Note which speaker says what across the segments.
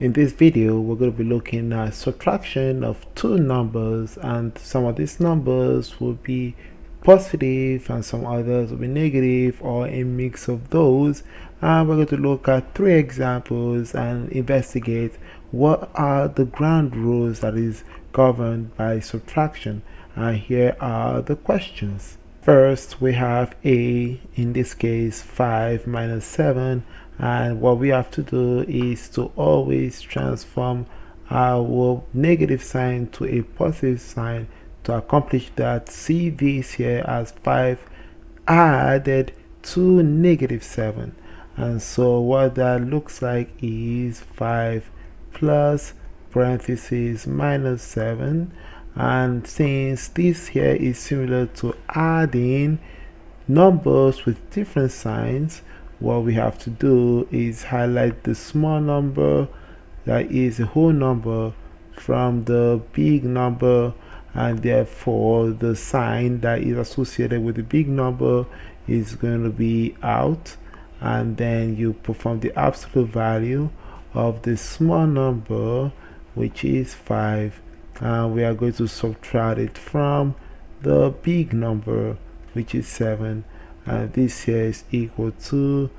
Speaker 1: In this video, we're going to be looking at subtraction of two numbers, and some of these numbers will be positive and some others will be negative, or a mix of those. And we're going to look at three examples and investigate what are the ground rules that is governed by subtraction. And here are the questions. First, we have a, in this case 5 minus 7, and what we have to do is to always transform our negative sign to a positive sign. To accomplish that, see this here as 5 added to negative 7, and so what that looks like is 5 plus parentheses minus 7. And since this here is similar to adding numbers with different signs, what we have to do is highlight the small number that is a whole number from the big number, and therefore the sign that is associated with the big number is going to be out, and then you perform the absolute value of the small number, which is 5, and we are going to subtract it from the big number, which is 7, and this here is equal to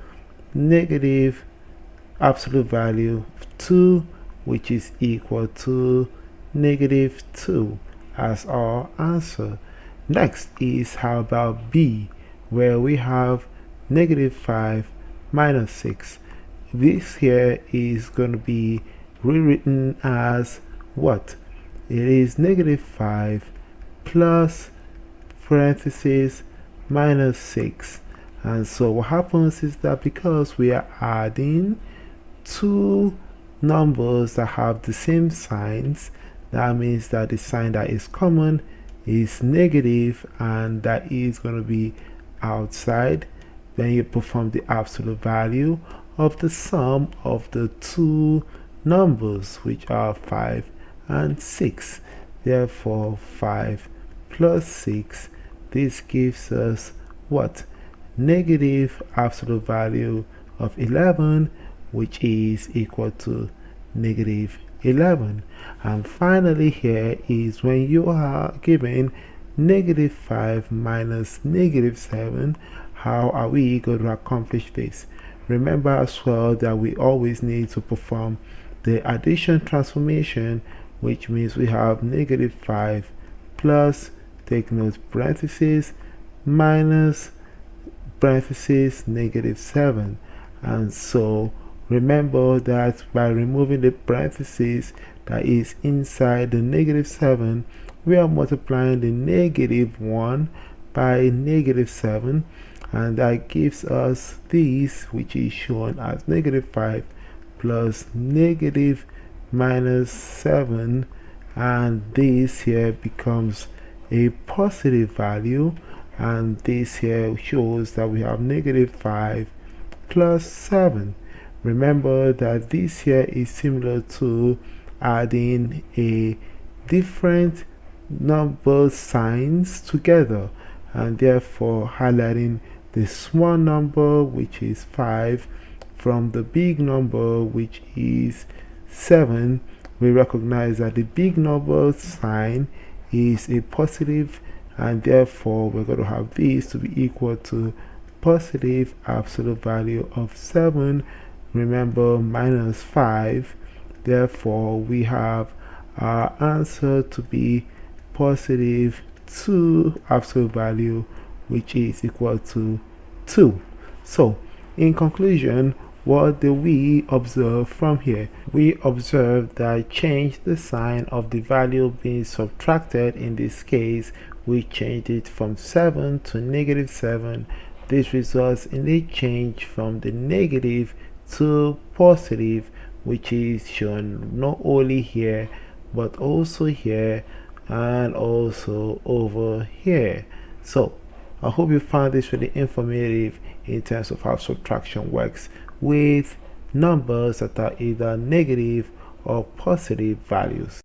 Speaker 1: negative absolute value of 2, which is equal to negative 2 as our answer. Next is, how about B, where we have negative 5 minus 6. This here is going to be rewritten as what? It is negative 5 plus parentheses minus 6. And so what happens is that because we are adding two numbers that have the same signs, that means that the sign that is common is negative, and that is going to be outside. Then you perform the absolute value of the sum of the two numbers, which are 5 and 6. Therefore 5 plus 6, this gives us what? Negative absolute value of 11, which is equal to negative 11. And finally, here is when you are given negative 5 minus negative 7, how are we going to accomplish this? Remember as well that we always need to perform the addition transformation, which means we have negative 5 plus, take note, parentheses minus parentheses negative 7. And so remember that by removing the parentheses that is inside the negative 7, we are multiplying the negative 1 by negative 7, and that gives us this, which is shown as negative 5 plus negative minus 7, and this here becomes a positive value, and this here shows that we have negative 5 plus 7. Remember that this here is similar to adding a different number signs together, and therefore highlighting the small number, which is 5, from the big number, which is 7. We recognize that the big number sign is a positive, and therefore we're going to have this to be equal to positive absolute value of 7, remember, minus 5. Therefore we have our answer to be positive 2 absolute value, which is equal to 2. So in conclusion, what do we observe from here? We observe that change the sign of the value being subtracted. In this case, we changed it from 7 to negative 7. This results in a change from the negative to positive, which is shown not only here but also here and also over here. So I hope you found this really informative in terms of how subtraction works with numbers that are either negative or positive values.